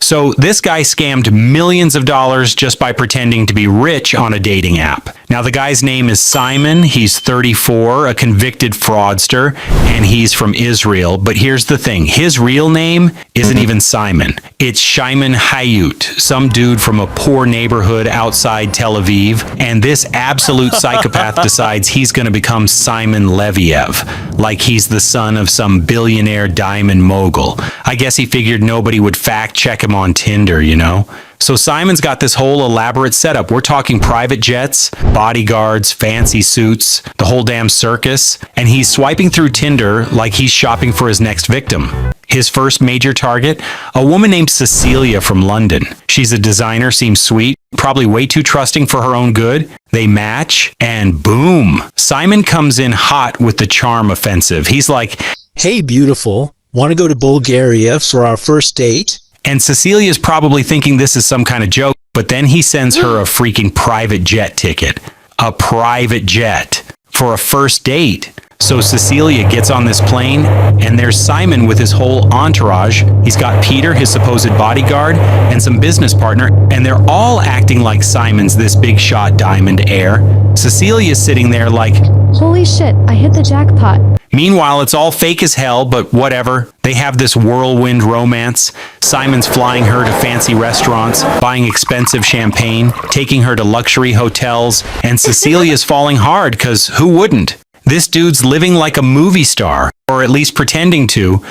So this guy scammed millions of dollars just by pretending to be rich on a dating app. Now, the guy's name is Simon. He's 34, a convicted fraudster, and he's from Israel. But here's the thing. His real name isn't even Simon. It's Shimon Hayut, some dude from a poor neighborhood outside Tel Aviv. And this absolute psychopath decides he's going to become Simon Leviev, like he's the son of some billionaire diamond mogul. I guess he figured nobody would fact check him on Tinder, you know? So Simon's got this whole elaborate setup. We're talking private jets, bodyguards, fancy suits, the whole damn circus. And he's swiping through Tinder like he's shopping for his next victim. His first major target, a woman named Cecilia from London. She's a designer, seems sweet, probably way too trusting for her own good. They match, and boom, Simon comes in hot with the charm offensive. He's like, "Hey, beautiful, want to go to Bulgaria for our first date?" And Cecilia's probably thinking this is some kind of joke, but then he sends her a freaking private jet ticket. A private jet for a first date. So Cecilia gets on this plane, and there's Simon with his whole entourage. He's got Peter, his supposed bodyguard, and some business partner, and they're all acting like Simon's this big shot diamond heir. Cecilia's sitting there like, holy shit, I hit the jackpot. Meanwhile, it's all fake as hell, but whatever. They have this whirlwind romance. Simon's flying her to fancy restaurants, buying expensive champagne, taking her to luxury hotels, and Cecilia's falling hard, because who wouldn't? This dude's living like a movie star, or at least pretending to.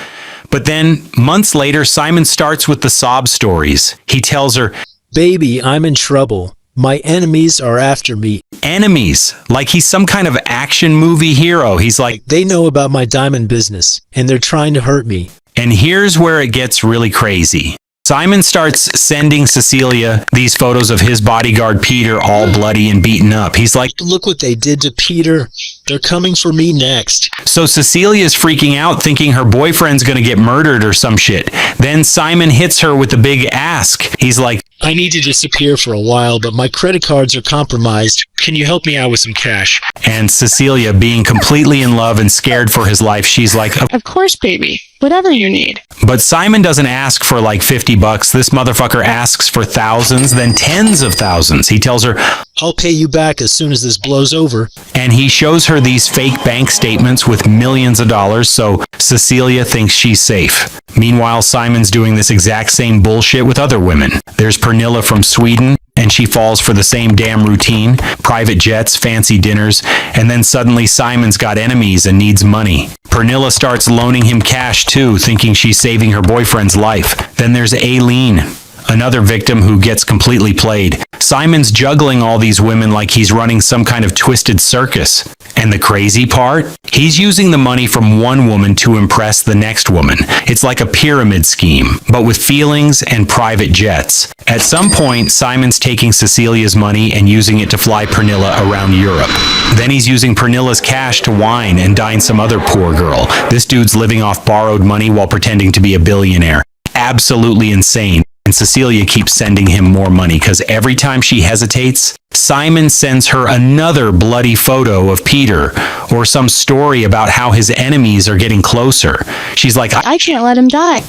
But then, months later, Simon starts with the sob stories. He tells her, "Baby, I'm in trouble. My enemies are after me." Enemies? Like he's some kind of action movie hero. He's like, "They know about my diamond business, and they're trying to hurt me." And here's where it gets really crazy. Simon starts sending Cecilia these photos of his bodyguard Peter all bloody and beaten up. He's like, "Look what they did to Peter. They're coming for me next." So Cecilia's freaking out, thinking her boyfriend's gonna get murdered or some shit. Then Simon hits her with a big ask. He's like, "I need to disappear for a while, but my credit cards are compromised. Can you help me out with some cash?" And Cecilia, being completely in love and scared for his life, she's like, Of course, baby. Whatever you need. But Simon doesn't ask for like $50. This motherfucker asks for thousands, then tens of thousands. He tells her, "I'll pay you back as soon as this blows over." and he shows her these fake bank statements with millions of dollars, so Cecilia thinks she's safe. Meanwhile, Simon's doing this exact same bullshit with other women. There's Pernilla from Sweden, and she falls for the same damn routine, private jets, fancy dinners, and then suddenly Simon's got enemies and needs money. Pernilla starts loaning him cash too, thinking she's saving her boyfriend's life. Then there's Aileen, another victim who gets completely played. Simon's juggling all these women like he's running some kind of twisted circus. And the crazy part? He's using the money from one woman to impress the next woman. It's like a pyramid scheme, but with feelings and private jets. At some point, Simon's taking Cecilia's money and using it to fly Pernilla around Europe. Then he's using Pernilla's cash to wine and dine some other poor girl. This dude's living off borrowed money while pretending to be a billionaire. Absolutely insane. And Cecilia keeps sending him more money because every time she hesitates, Simon sends her another bloody photo of Peter or some story about how his enemies are getting closer. She's like, I can't let him die.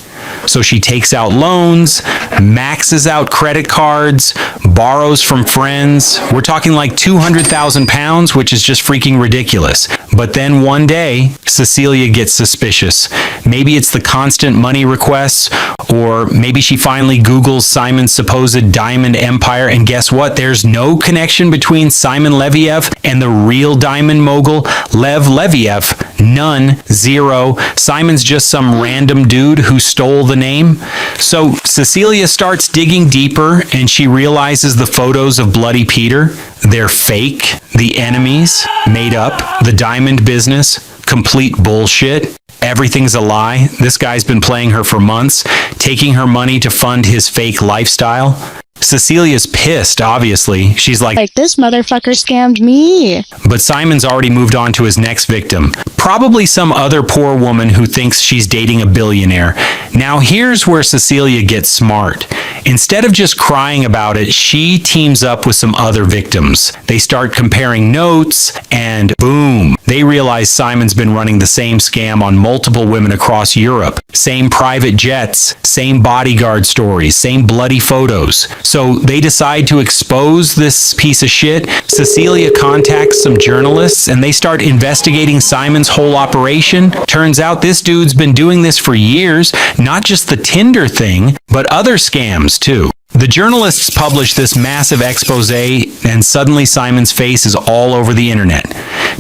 So she takes out loans, maxes out credit cards, borrows from friends. We're talking like 200,000 pounds, which is just freaking ridiculous. But then one day, Cecilia gets suspicious. Maybe it's the constant money requests, or maybe she finally Googles Simon's supposed diamond empire, and guess what? There's no connection between Simon Leviev and the real diamond mogul, Lev Leviev. None. Zero. Simon's just some random dude who stole the name. So Cecilia starts digging deeper, and she realizes the photos of Bloody Peter, they're fake. The enemies, made up. The diamond business, complete bullshit. Everything's a lie. This guy's been playing her for months, taking her money to fund his fake lifestyle. Cecilia's pissed, obviously. She's like, this motherfucker scammed me. But Simon's already moved on to his next victim. Probably some other poor woman who thinks she's dating a billionaire. Now here's where Cecilia gets smart. Instead of just crying about it, she teams up with some other victims. They start comparing notes, and boom, they realize Simon's been running the same scam on multiple women across Europe. Same private jets, same bodyguard stories, same bloody photos. So they decide to expose this piece of shit. Cecilia contacts some journalists, and they start investigating Simon's whole operation. Turns out this dude's been doing this for years, not just the Tinder thing, but other scams too. The journalists publish this massive expose, and suddenly Simon's face is all over the internet.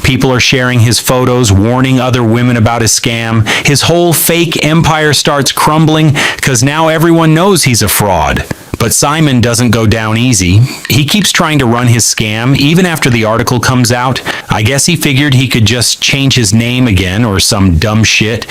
People are sharing his photos, warning other women about his scam. His whole fake empire starts crumbling because now everyone knows he's a fraud. But Simon doesn't go down easy. He keeps trying to run his scam even after the article comes out. I guess he figured he could just change his name again or some dumb shit.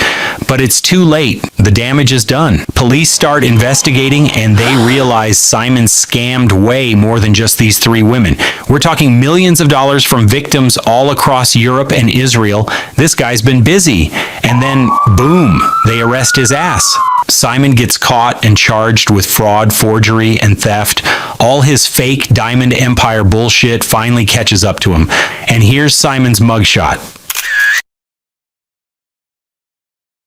But it's too late. The damage is done. Police start investigating and they realize Simon scammed way more than just these 3 women. We're talking millions of dollars from victims all across Europe and Israel. This guy's been busy. And then, boom, they arrest his ass. Simon gets caught and charged with fraud, forgery, and theft. All his fake Diamond Empire bullshit finally catches up to him. And here's Simon's mugshot.